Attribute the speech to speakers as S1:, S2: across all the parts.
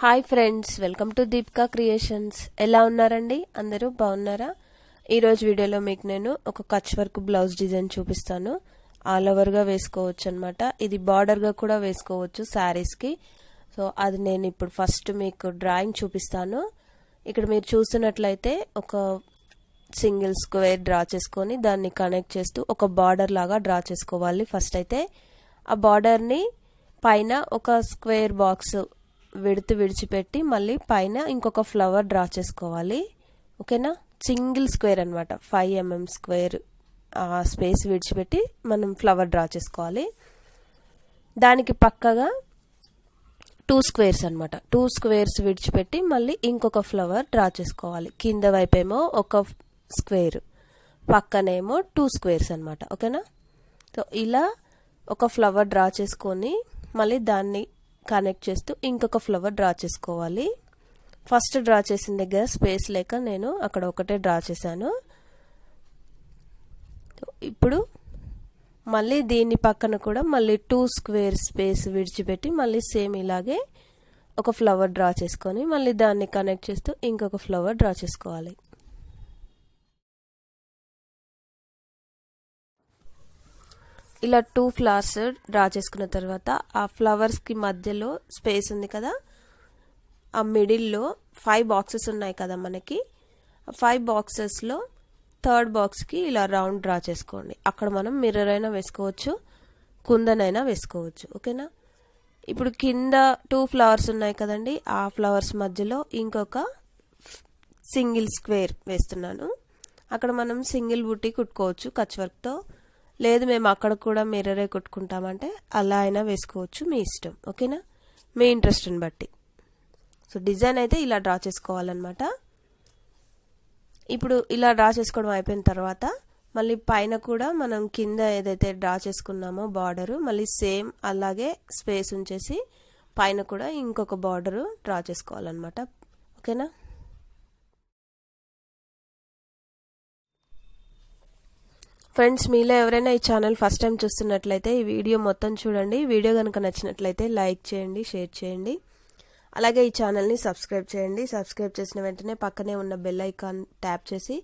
S1: Hi friends, welcome to Deepika creations. ఎలా ఉన్నారండి? అందరూ బాగున్నారా? ఈరోజు వీడియోలో మీకు నేను ఒక కచ్ వర్క్ బ్లౌజ్ డిజైన్ చూపిస్తాను. ఆల్ ఓవర్గా వేసుకోవచ్చు అనమాట. ఇది బార్డర్గా కూడా వేసుకోవచ్చు శారీస్కి. సో అది నేను ఇప్పుడు ఫస్ట్ మీకు డ్రాయింగ్ చూపిస్తాను. ఇక్కడ మీరు చూస్తున్నట్లయితే ఒక సింగిల్ స్క్వేర్ డ్రా చేసుకొని దాన్ని కనెక్ట్ చేస్తూ ఒక బార్డర్ లాగా డ్రా చేసుకోవాలి. ఫస్ట్ అయితే ఆ బార్డర్ని పైన ఒక స్క్వేర్ బాక్స్ విడిచిపెట్టి మళ్ళీ పైన ఇంకొక ఫ్లవర్ డ్రా చేసుకోవాలి. ఓకేనా? సింగిల్ స్క్వేర్ అనమాట. 5 mm స్క్వేర్ స్పేస్ విడిచిపెట్టి మనం ఫ్లవర్ డ్రా చేసుకోవాలి. దానికి పక్కగా 2 స్క్వేర్స్ అనమాట. 2 స్క్వేర్స్ విడిచిపెట్టి మళ్ళీ ఇంకొక ఫ్లవర్ డ్రా చేసుకోవాలి. కింద వైపేమో ఒక స్క్వేర్, పక్కనేమో 2 స్క్వేర్స్ అనమాట. ఓకేనా? సో ఇలా ఒక ఫ్లవర్ డ్రా చేసుకొని మళ్ళీ దాన్ని కనెక్ట్ చేస్తూ ఇంకొక ఫ్లవర్ డ్రా చేసుకోవాలి. ఫస్ట్ డ్రా చేసిన దగ్గర స్పేస్ లేక నేను అక్కడ ఒకటే డ్రా చేశాను. ఇప్పుడు మళ్ళీ దీని పక్కన కూడా మళ్ళీ 2 స్క్వేర్ స్పేస్ విడిచిపెట్టి మళ్ళీ సేమ్ ఇలాగే ఒక ఫ్లవర్ డ్రా చేసుకొని మళ్ళీ దాన్ని కనెక్ట్ చేస్తూ ఇంకొక ఫ్లవర్ డ్రా చేసుకోవాలి. ఇలా 2 ఫ్లవర్స్ డ్రా చేసుకున్న తర్వాత ఆ ఫ్లవర్స్కి మధ్యలో స్పేస్ ఉంది కదా, ఆ మిడిల్లో 5 బాక్సెస్ ఉన్నాయి కదా మనకి. ఆ 5 బాక్సెస్లో థర్డ్ బాక్స్కి ఇలా రౌండ్ డ్రా చేసుకోండి. అక్కడ మనం మిర్రర్ అయినా వేసుకోవచ్చు, కుందనైనా వేసుకోవచ్చు. ఓకేనా? ఇప్పుడు కింద 2 ఫ్లవర్స్ ఉన్నాయి కదండి, ఆ ఫ్లవర్స్ మధ్యలో ఇంకొక సింగిల్ స్క్వేర్ వేస్తున్నాను. అక్కడ మనం సింగిల్ బుట్టి కుట్టుకోవచ్చు కచ్ వర్క్తో. లేదు మేము అక్కడ కూడా మిర్రరే కుట్టుకుంటామంటే అలా అయినా వేసుకోవచ్చు, మీ ఇష్టం. ఓకేనా? మీ ఇంట్రెస్ట్ని బట్టి. సో డిజైన్ అయితే ఇలా డ్రా చేసుకోవాలన్నమాట. ఇప్పుడు ఇలా డ్రా చేసుకోవడం అయిపోయిన తర్వాత మళ్ళీ పైన కూడా మనం కింద ఏదైతే డ్రా చేసుకున్నామో బార్డరు మళ్ళీ సేమ్ అలాగే స్పేస్ ఉంచేసి పైన కూడా ఇంకొక బార్డరు డ్రా చేసుకోవాలన్నమాట. ఓకేనా? ఫ్రెండ్స్, మీలో ఎవరైనా ఈ ఛానల్ ఫస్ట్ టైం చూస్తున్నట్లయితే ఈ వీడియో మొత్తం చూడండి. వీడియో కనుక నచ్చినట్లయితే లైక్ చేయండి, షేర్ చేయండి. అలాగే ఈ ఛానల్ని సబ్స్క్రైబ్ చేయండి. సబ్స్క్రైబ్ చేసిన వెంటనే పక్కనే ఉన్న బెల్ ఐకాన్ ట్యాప్ చేసి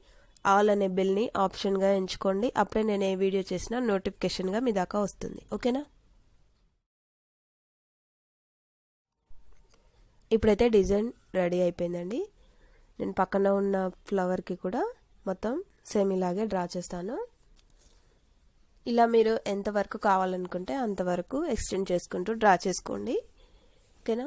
S1: ఆల్ అనే బెల్ని ఆప్షన్గా ఎంచుకోండి. అప్పుడే నేను ఏ వీడియో చేసినా నోటిఫికేషన్గా మీ దాకా వస్తుంది. ఓకేనా? ఇప్పుడైతే డిజైన్ రెడీ అయిపోయిందండి. నేను పక్కన ఉన్న ఫ్లవర్కి కూడా మొత్తం సేమ్ ఇలాగే డ్రా చేస్తాను. ఇలా మీరు ఎంతవరకు కావాలనుకుంటే అంతవరకు ఎక్స్టెండ్ చేసుకుంటూ డ్రా చేసుకోండి. ఓకేనా?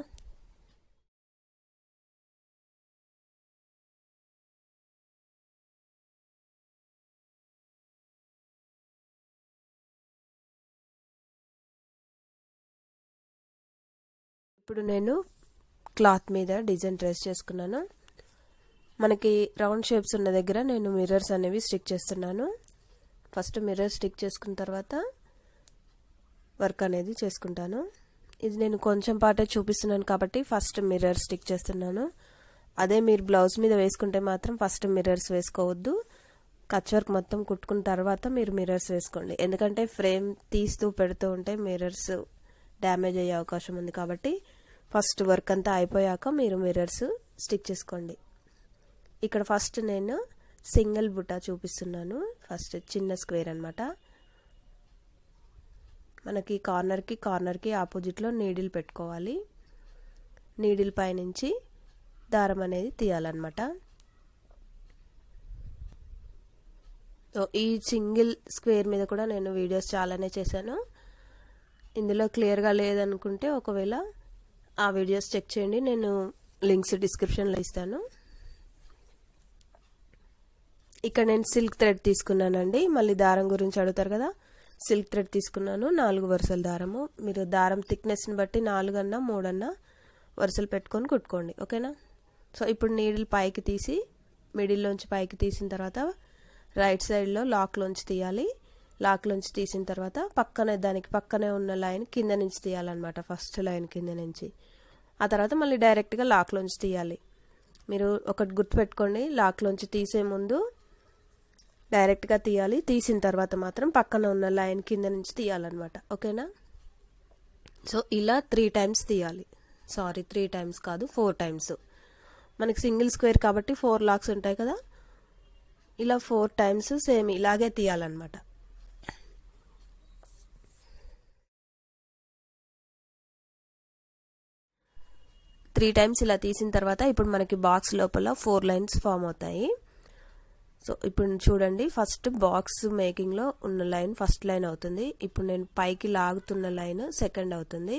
S1: ఇప్పుడు నేను క్లాత్ మీద డిజైన్ ట్రేస్ చేసుకున్నాను. మనకి రౌండ్ షేప్స్ ఉన్న దగ్గర నేను మిర్రర్స్ అనేవి స్టిక్ చేస్తున్నాను. ఫస్ట్ మిర్రర్ స్టిక్ చేసుకున్న తర్వాత వర్క్ అనేది చేసుకుంటాను. ఇది నేను కొంచెం పాటే చూపిస్తున్నాను కాబట్టి ఫస్ట్ మిర్రర్ స్టిక్ చేస్తున్నాను. అదే మీరు బ్లౌజ్ మీద వేసుకుంటే మాత్రం ఫస్ట్ మిర్రర్స్ వేసుకోవద్దు. కచ్ వర్క్ మొత్తం కుట్టుకున్న తర్వాత మీరు మిర్రర్స్ వేసుకోండి. ఎందుకంటే ఫ్రేమ్ తీస్తూ పెడుతూ ఉంటే మిర్రర్స్ డ్యామేజ్ అయ్యే అవకాశం ఉంది. కాబట్టి ఫస్ట్ వర్క్ అంతా అయిపోయాక మీరు మిర్రర్స్ స్టిక్ చేసుకోండి. ఇక్కడ ఫస్ట్ నేను సింగిల్ బుట్ట చూపిస్తున్నాను. ఫస్ట్ చిన్న స్క్వేర్ అనమాట. మనకి కార్నర్కి ఆపోజిట్లో నీడిల్ పెట్టుకోవాలి. నీడిల్ పైనుంచి దారం అనేది తీయాలన్నమాట. ఈ సింగిల్ స్క్వేర్ మీద కూడా నేను వీడియోస్ చాలానే చేశాను. ఇందులో క్లియర్గా లేదనుకుంటే ఒకవేళ ఆ వీడియోస్ చెక్ చేయండి. నేను లింక్స్ డిస్క్రిప్షన్లో ఇస్తాను. ఇక్కడ నేను సిల్క్ థ్రెడ్ తీసుకున్నానండి. మళ్ళీ దారం గురించి అడుగుతారు కదా, సిల్క్ థ్రెడ్ తీసుకున్నాను. 4 వరుసల దారము. మీరు దారం థిక్నెస్ని బట్టి 4 అన్నా 3 అన్నా వరుసలు పెట్టుకొని కుట్టుకోండి. ఓకేనా? సో ఇప్పుడు నీడిల్ పైకి తీసి మిడిల్లోంచి పైకి తీసిన తర్వాత రైట్ సైడ్లో లాక్లోంచి తీయాలి. లాక్లోంచి తీసిన తర్వాత దానికి పక్కనే ఉన్న లైన్ కింద నుంచి తీయాలన్నమాట. ఫస్ట్ లైన్ కింద నుంచి. ఆ తర్వాత మళ్ళీ డైరెక్ట్గా లాక్లోంచి తీయాలి. మీరు ఒకటి గుర్తుపెట్టుకోండి, లాక్లోంచి తీసే ముందు డైరెక్ట్గా తీయాలి. తీసిన తర్వాత మాత్రం పక్కన ఉన్న లైన్ కింద నుంచి తీయాలన్నమాట. ఓకేనా? సో ఇలా 3 టైమ్స్ తీయాలి. సారీ 3 టైమ్స్ కాదు 4 టైమ్స్. మనకి సింగిల్ స్క్వేర్ కాబట్టి 4 లాక్స్ ఉంటాయి కదా, ఇలా 4 టైమ్స్ సేమ్ ఇలాగే తీయాలన్నమాట. త్రీ టైమ్స్ ఇలా తీసిన తర్వాత ఇప్పుడు మనకి బాక్స్ లోపల 4 లైన్స్ ఫామ్ అవుతాయి. సో ఇప్పుడు చూడండి, ఫస్ట్ బాక్స్ మేకింగ్లో ఉన్న లైన్ ఫస్ట్ లైన్ అవుతుంది. ఇప్పుడు నేను పైకి లాగుతున్న లైన్ సెకండ్ అవుతుంది.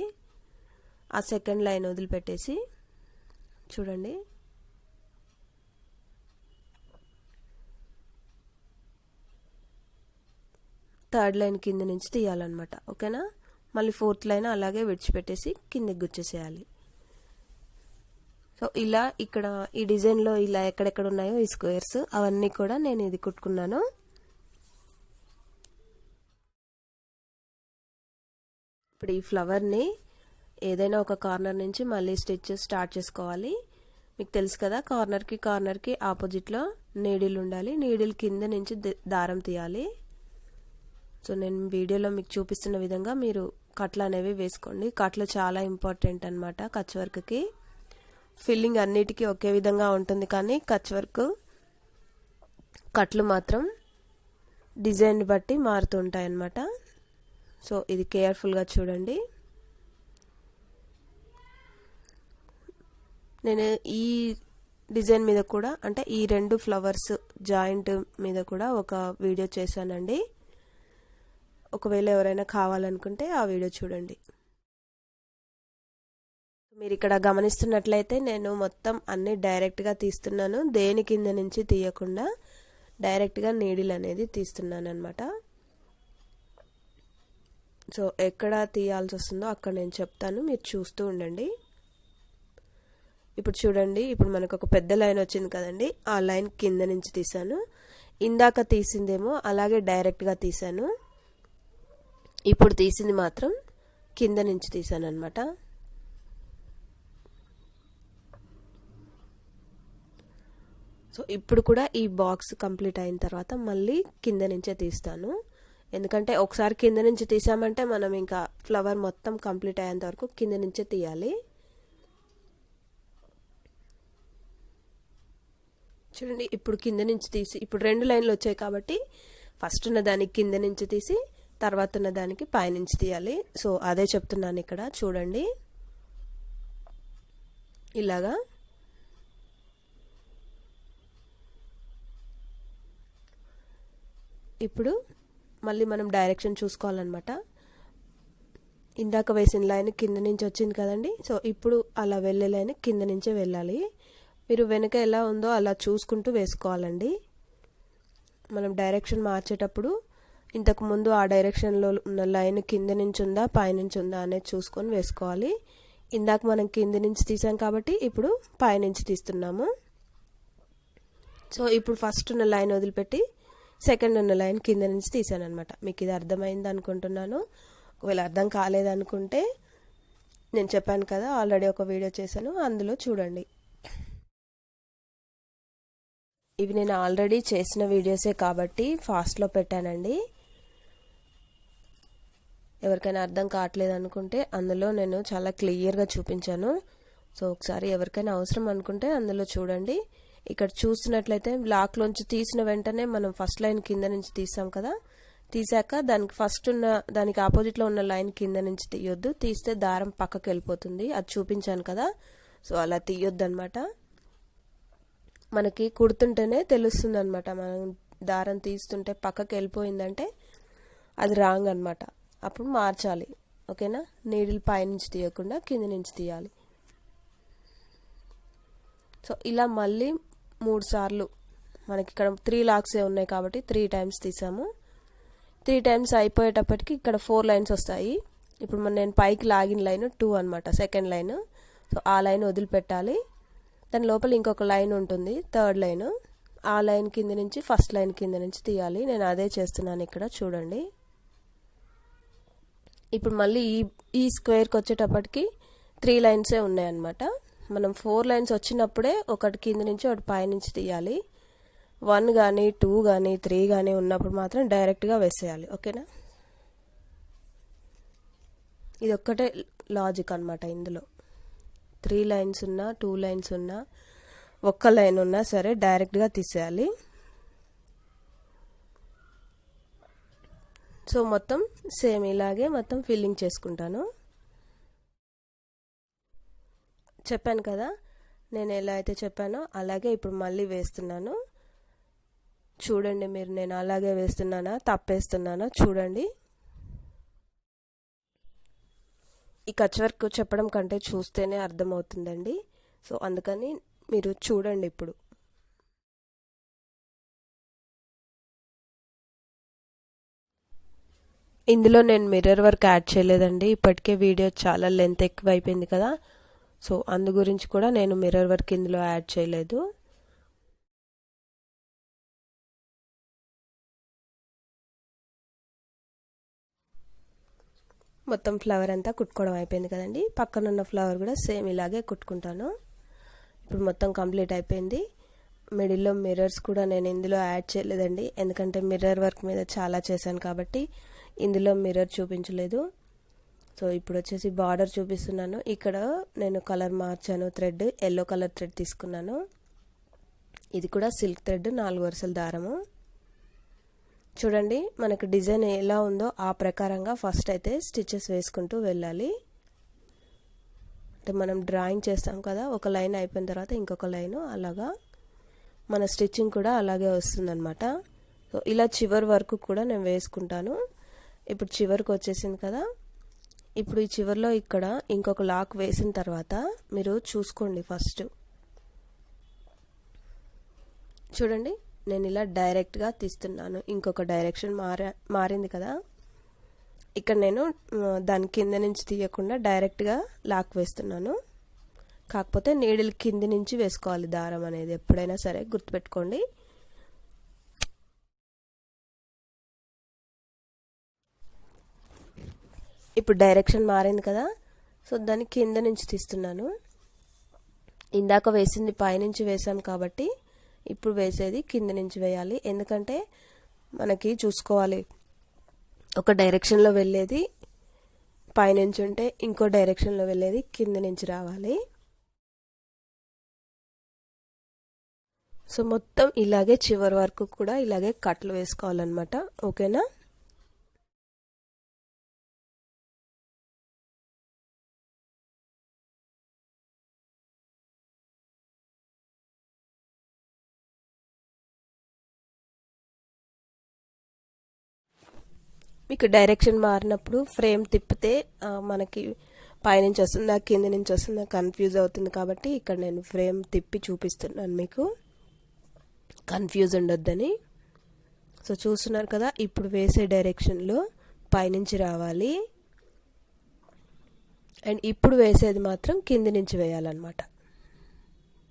S1: ఆ సెకండ్ లైన్ వదిలిపెట్టేసి చూడండి, థర్డ్ లైన్ కింద నుంచి తీయాలన్నమాట. ఓకేనా, మళ్ళీ ఫోర్త్ లైన్ అలాగే విడిచిపెట్టేసి కిందకి గుచ్చేసేయాలి. సో ఇలా ఇక్కడ ఈ డిజైన్లో ఇలా ఎక్కడెక్కడ ఉన్నాయో ఈ స్క్వేర్స్ అవన్నీ కూడా నేను ఇది కుట్టుకున్నాను. ఇప్పుడు ఈ ఫ్లవర్ని ఏదైనా ఒక కార్నర్ నుంచి మళ్ళీ స్టిచ్ స్టార్ట్ చేసుకోవాలి. మీకు తెలుసు కదా, కార్నర్కి ఆపోజిట్లో నీడిల్ ఉండాలి. నీడిల్ కింద నుంచి దారం తీయాలి. సో నేను వీడియోలో మీకు చూపిస్తున్న విధంగా మీరు కట్లు అనేవి వేసుకోండి. కట్లు చాలా ఇంపార్టెంట్ అనమాట. కచ్ వర్క్కి ఫిల్లింగ్ అన్నిటికీ ఒకే విధంగా ఉంటుంది, కానీ కచ్ వర్క్ కట్లు మాత్రం డిజైన్ బట్టి మారుతూ ఉంటాయి అన్నమాట. సో ఇది కేర్ఫుల్గా చూడండి. నేను ఈ డిజైన్ మీద కూడా, అంటే ఈ 2 ఫ్లవర్స్ జాయింట్ మీద కూడా ఒక వీడియో చేశానండి. ఒకవేళ ఎవరైనా కావాలనుకుంటే ఆ వీడియో చూడండి. మీరు ఇక్కడ గమనిస్తున్నట్లయితే నేను మొత్తం అన్ని డైరెక్ట్గా తీస్తున్నాను. దేని కింద నుంచి తీయకుండా డైరెక్ట్గా నీడిల్ అనేది తీస్తున్నాను అనమాట. సో ఎక్కడ తీయాల్సి వస్తుందో అక్కడ నేను చెప్తాను, మీరు చూస్తూ ఉండండి. ఇప్పుడు చూడండి, ఇప్పుడు మనకు ఒక పెద్ద లైన్ వచ్చింది కదండి, ఆ లైన్ కింద నుంచి తీసాను. ఇందాక తీసిందేమో అలాగే డైరెక్ట్గా తీసాను, ఇప్పుడు తీసింది మాత్రం కింద నుంచి తీసాను అనమాట. సో ఇప్పుడు కూడా ఈ బాక్స్ కంప్లీట్ అయిన తర్వాత మళ్ళీ కింద నుంచే తీస్తాను. ఎందుకంటే ఒకసారి కింద నుంచి తీసామంటే మనం ఇంకా ఫ్లవర్ మొత్తం కంప్లీట్ అయ్యేంత వరకు కింద నుంచే తీయాలి. చూడండి, ఇప్పుడు కింద నుంచి తీసి, ఇప్పుడు 2 లైన్లు వచ్చాయి కాబట్టి ఫస్ట్ ఉన్న దానికి కింద నుంచి తీసి తర్వాత ఉన్న దానికి పైనుంచి తీయాలి. సో అదే చెప్తున్నాను ఇక్కడ చూడండి, ఇలాగా. ఇప్పుడు మళ్ళీ మనం డైరెక్షన్ చూసుకోవాలన్నమాట. ఇందాక వేసిన లైన్ కింద నుంచి వచ్చింది కదండి, సో ఇప్పుడు అలా వెళ్ళే లైన్ కింద నుంచే వెళ్ళాలి. మీరు వెనక ఎలా ఉందో అలా చూసుకుంటూ వేసుకోవాలండి. మనం డైరెక్షన్ మార్చేటప్పుడు ఇంతకుముందు ఆ డైరెక్షన్లో ఉన్న లైన్ కింద నుంచి ఉందా పైనుంచి ఉందా అనేది చూసుకొని వేసుకోవాలి. ఇందాక మనం కింద నుంచి తీసాం కాబట్టి ఇప్పుడు పైనుంచి తీస్తున్నాము. సో ఇప్పుడు ఫస్ట్ ఉన్న లైన్ వదిలిపెట్టి సెకండ్ ఉన్న లైన్ కింద నుంచి తీసాను అనమాట. మీకు ఇది అర్థమైంది అనుకుంటున్నాను. ఒకవేళ అర్థం కాలేదనుకుంటే నేను చెప్పాను కదా, ఆల్రెడీ ఒక వీడియో చేశాను, అందులో చూడండి. ఇవి నేను ఆల్రెడీ చేసిన వీడియోసే కాబట్టి ఫాస్ట్లో పెట్టానండి. ఎవరికైనా అర్థం కావట్లేదు అనుకుంటే అందులో నేను చాలా క్లియర్గా చూపించాను. సో ఒకసారి ఎవరికైనా అవసరం అనుకుంటే అందులో చూడండి. ఇక్కడ చూస్తున్నట్లయితే బ్లాక్లోంచి తీసిన వెంటనే మనం ఫస్ట్ లైన్ కింద నుంచి తీసాం కదా, తీసాక దానికి ఆపోజిట్లో ఉన్న లైన్ కింద నుంచి తీయొద్దు, తీస్తే దారం పక్కకి వెళ్ళిపోతుంది. అది చూపించాను కదా, సో అలా తీయొద్దు అనమాట. మనకి కుడుతుంటేనే తెలుస్తుంది అనమాట. మనం దారం తీస్తుంటే పక్కకి వెళ్ళిపోయిందంటే అది రాంగ్ అనమాట, అప్పుడు మార్చాలి. ఓకేనా, నీడిల్ పైనుంచి తీయకుండా కింద నుంచి తీయాలి. సో ఇలా మళ్ళీ 3 సార్లు, మనకి ఇక్కడ 3 లాక్సే ఉన్నాయి కాబట్టి 3 టైమ్స్ తీసాము. 3 టైమ్స్ అయిపోయేటప్పటికి ఇక్కడ 4 లైన్స్ వస్తాయి. ఇప్పుడు నేను పైకి లాగిన లైన్ 2 అనమాట, సెకండ్ లైన్. సో ఆ లైన్ వదిలిపెట్టాలి. దాని లోపల ఇంకొక లైన్ ఉంటుంది, థర్డ్ లైన్. ఆ లైన్ కింద నుంచి ఫస్ట్ లైన్ కింద నుంచి తీయాలి. నేను అదే చేస్తున్నాను ఇక్కడ చూడండి. ఇప్పుడు మళ్ళీ ఈ స్క్వేర్కి వచ్చేటప్పటికి 3 లైన్సే ఉన్నాయన్నమాట. మనం 4 లైన్స్ వచ్చినప్పుడే ఒకటి కింద నుంచి ఒకటి పైనుంచి తీయాలి. 1 కానీ 2 కానీ 3 కానీ ఉన్నప్పుడు మాత్రం డైరెక్ట్గా వేసేయాలి. ఓకేనా, ఇది ఒక్కటే లాజిక్ అనమాట ఇందులో. 3 లైన్స్ ఉన్నా 2 లైన్స్ ఉన్నా ఒక్క లైన్ ఉన్నా సరే డైరెక్ట్గా తీసేయాలి. సో మొత్తం సేమ్ ఇలాగే మొత్తం ఫిల్లింగ్ చేసుకుంటాను. చెప్పాను కదా, నేను ఎలా అయితే చెప్పానో అలాగే ఇప్పుడు మళ్ళీ వేస్తున్నాను. చూడండి మీరు, నేను అలాగే వేస్తున్నానా తప్పేస్తున్నానా చూడండి. ఈ కచ్ వర్క్ చెప్పడం కంటే చూస్తేనే అర్థమవుతుందండి. సో అందుకని మీరు చూడండి. ఇప్పుడు ఇందులో నేను మిర్రర్ వర్క్ యాడ్ చేయలేదండి. ఇప్పటికే వీడియో చాలా లెంత్ ఎక్కువ అయిపోయింది కదా, సో అందు గురించి కూడా నేను మిర్రర్ వర్క్ ఇందులో యాడ్ చేయలేదు. మొత్తం ఫ్లవర్ అంతా కుట్టుకోవడం అయిపోయింది కదండి. పక్కనున్న ఫ్లవర్ కూడా సేమ్ ఇలాగే కుట్టుకుంటాను. ఇప్పుడు మొత్తం కంప్లీట్ అయిపోయింది. మిడిల్లో మిర్రర్స్ కూడా నేను ఇందులో యాడ్ చేయలేదండి, ఎందుకంటే మిర్రర్ వర్క్ మీద చాలా చేశాను కాబట్టి ఇందులో మిర్రర్ చూపించలేదు. సో ఇప్పుడు వచ్చేసి బార్డర్ చూపిస్తున్నాను. ఇక్కడ నేను కలర్ మార్చాను, థ్రెడ్ ఎల్లో కలర్ థ్రెడ్ తీసుకున్నాను. ఇది కూడా సిల్క్ థ్రెడ్ 4 వరుసల దారము. చూడండి మనకు డిజైన్ ఎలా ఉందో ఆ ప్రకారంగా ఫస్ట్ అయితే స్టిచెస్ వేసుకుంటూ వెళ్ళాలి. అంటే మనం డ్రాయింగ్ చేస్తాం కదా, ఒక లైన్ అయిపోయిన తర్వాత ఇంకొక లైను, అలాగా మన స్టిచ్చింగ్ కూడా అలాగే వస్తుందన్నమాట. సో ఇలా చివరి వరకు కూడా నేను వేసుకుంటాను. ఇప్పుడు చివరికి వచ్చేసింది కదా, ఇప్పుడు ఈ చివరిలో ఇక్కడ ఇంకొక లాక్ వేసిన తర్వాత మీరు చూసుకోండి. ఫస్ట్ చూడండి, నేను ఇలా డైరెక్ట్గా తీస్తున్నాను. ఇంకొక డైరెక్షన్ మారింది కదా, ఇక్కడ నేను దాని కింద నుంచి తీయకుండా డైరెక్ట్గా లాక్ వేస్తున్నాను. కాకపోతే నీడిల్ కింది నుంచి వేసుకోవాలి దారం అనేది, ఎప్పుడైనా సరే గుర్తుపెట్టుకోండి. ఇప్పుడు డైరెక్షన్ మారింది కదా, సో దాన్ని కింద నుంచి తీస్తున్నాను. ఇందాక వేసింది పైనుంచి వేసాం కాబట్టి ఇప్పుడు వేసేది కింద నుంచి వేయాలి. ఎందుకంటే మనకి చూసుకోవాలి, ఒక డైరెక్షన్లో వెళ్ళేది పైనుంచి ఉంటే ఇంకో డైరెక్షన్లో వెళ్ళేది కింద నుంచి రావాలి. సో మొత్తం ఇలాగే చివరి వరకు కూడా ఇలాగే కట్లు వేసుకోవాలన్నమాట. ఓకేనా? మీకు డైరెక్షన్ మారినప్పుడు ఫ్రేమ్ తిప్పితే మనకి పైనుంచి వస్తుందా కింద నుంచి వస్తుందా కన్ఫ్యూజ్ అవుతుంది కాబట్టి ఇక్కడ నేను ఫ్రేమ్ తిప్పి చూపిస్తున్నాను, మీకు కన్ఫ్యూజ్ ఉండొద్దని. సో చూస్తున్నారు కదా, ఇప్పుడు వేసే డైరెక్షన్లో పైనుంచి రావాలి, అండ్ ఇప్పుడు వేసేది మాత్రం కింది నుంచి వేయాలన్నమాట.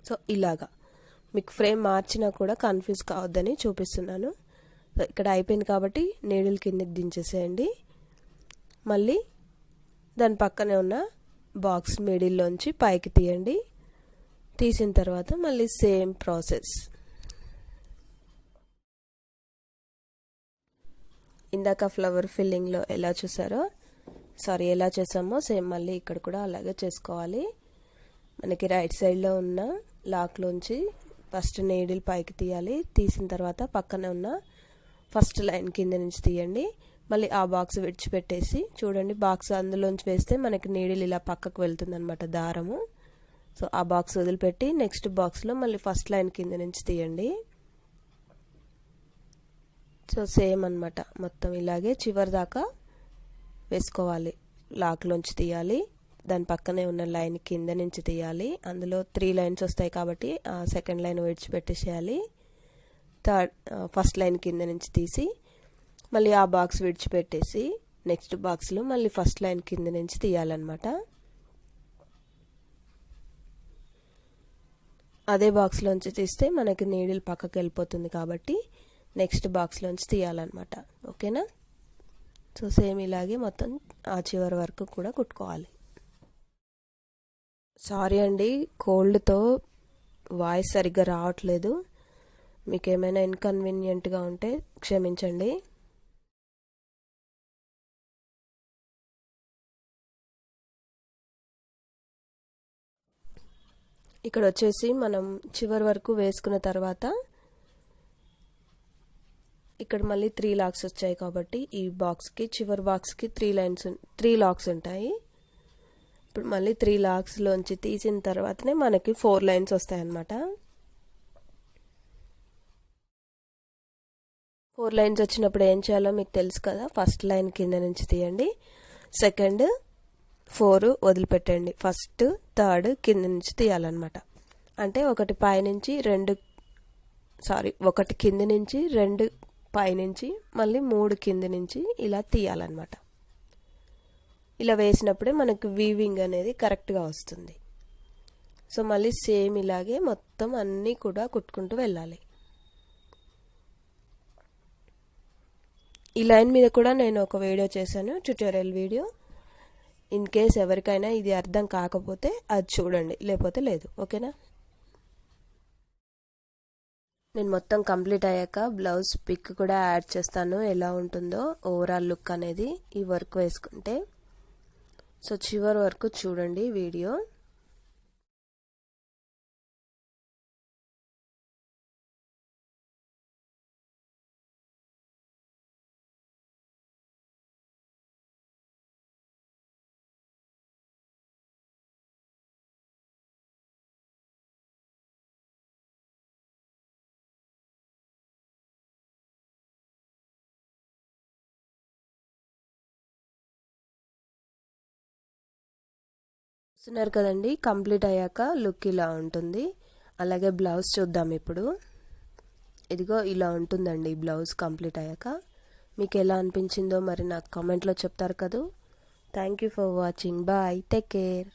S1: సో ఇలాగా మీకు ఫ్రేమ్ మార్చినా కూడా కన్ఫ్యూజ్ కావద్దని చూపిస్తున్నాను. ఇక్కడ అయిపోయింది కాబట్టి నీడిల్ కిందకి దించేసేయండి. మళ్ళీ దాని పక్కనే ఉన్న బాక్స్ మిడిల్లోంచి పైకి తీయండి. తీసిన తర్వాత మళ్ళీ సేమ్ ప్రాసెస్. ఇందాక ఫ్లవర్ ఫిల్లింగ్లో ఎలా చూసారో ఎలా చేసామో సేమ్ మళ్ళీ ఇక్కడ కూడా అలాగే చేసుకోవాలి. మనకి రైట్ సైడ్లో ఉన్న లాక్లోంచి ఫస్ట్ నీడిల్ పైకి తీయాలి. తీసిన తర్వాత పక్కనే ఉన్న ఫస్ట్ లైన్ కింద నుంచి తీయండి. మళ్ళీ ఆ బాక్స్ విడిచిపెట్టేసి చూడండి, బాక్స్ అందులోంచి వేస్తే మనకి నీడిల్ ఇలా పక్కకు వెళ్తుంది అనమాట దారము. సో ఆ బాక్స్ వదిలిపెట్టి నెక్స్ట్ బాక్స్లో మళ్ళీ ఫస్ట్ లైన్ కింద నుంచి తీయండి. సో సేమ్ అనమాట, మొత్తం ఇలాగే చివరి దాకా వేసుకోవాలి. లాక్లోంచి తీయాలి, దాని పక్కనే ఉన్న లైన్ కింద నుంచి తీయాలి. అందులో 3 లైన్స్ వస్తాయి కాబట్టి ఆ సెకండ్ లైన్ విడిచిపెట్టేసేయాలి. ఫస్ట్ లైన్ కింద నుంచి తీసి మళ్ళీ ఆ బాక్స్ విడిచిపెట్టేసి నెక్స్ట్ బాక్స్లో మళ్ళీ ఫస్ట్ లైన్ కింద నుంచి తీయాలన్నమాట. అదే బాక్స్లోంచి తీస్తే మనకి నీడిల్ పక్కకి వెళ్ళిపోతుంది కాబట్టి నెక్స్ట్ బాక్స్లోంచి తీయాలన్నమాట. ఓకేనా? సో సేమ్ ఇలాగే మొత్తం ఆ చివరి వరకు కూడా కుట్టుకోవాలి. సారీ అండి, కోల్డ్తో వాయిస్ సరిగ్గా రావట్లేదు. మీకు ఏమైనా ఇన్కన్వీనియంట్గా ఉంటే క్షమించండి. ఇక్కడ వచ్చేసి మనం చివరి వరకు వేసుకున్న తర్వాత ఇక్కడ మళ్ళీ 3 లాక్స్ వచ్చాయి కాబట్టి ఈ బాక్స్కి చివరి బాక్స్కి 3 లాక్స్ ఉంటాయి. ఇప్పుడు మళ్ళీ 3 లాక్స్లోంచి తీసిన తర్వాతనే మనకి 4 లైన్స్ వస్తాయన్నమాట. 4 లైన్స్ వచ్చినప్పుడు ఏం చేయాలో మీకు తెలుసు కదా. ఫస్ట్ లైన్ కింద నుంచి తీయండి, సెకండ్ 4 వదిలిపెట్టండి, ఫస్ట్ థర్డ్ కింద నుంచి తీయాలన్నమాట. అంటే ఒకటి కింది నుంచి 2 పైనుంచి మళ్ళీ 3 కింది నుంచి ఇలా తీయాలన్నమాట. ఇలా వేసినప్పుడే మనకు వీవింగ్ అనేది కరెక్ట్గా వస్తుంది. సో మళ్ళీ సేమ్ ఇలాగే మొత్తం అన్నీ కూడా కుట్టుకుంటూ వెళ్ళాలి. ఈ లైన్ మీద కూడా నేను ఒక వీడియో చేశాను, ట్యుటోరియల్ వీడియో. ఇన్ కేస్ ఎవరికైనా ఇది అర్థం కాకపోతే అది చూడండి, లేకపోతే లేదు. ఓకేనా. నేను మొత్తం కంప్లీట్ అయ్యాక బ్లౌజ్ పిక్ కూడా యాడ్ చేస్తాను, ఎలా ఉంటుందో ఓవరాల్ లుక్ అనేది ఈ వర్క్ వేసుకుంటే. సో చివరి వరకు చూడండి వీడియో. చూస్తున్నారు కదండి, కంప్లీట్ అయ్యాక లుక్ ఇలా ఉంటుంది. అలాగే బ్లౌజ్ చూద్దాం ఇప్పుడు. ఇదిగో ఇలా ఉంటుందండి బ్లౌజ్ కంప్లీట్ అయ్యాక. మీకు ఎలా అనిపించిందో మరి నాకు కామెంట్లో చెప్తారు కదా. Thank you for watching. Bye, take care.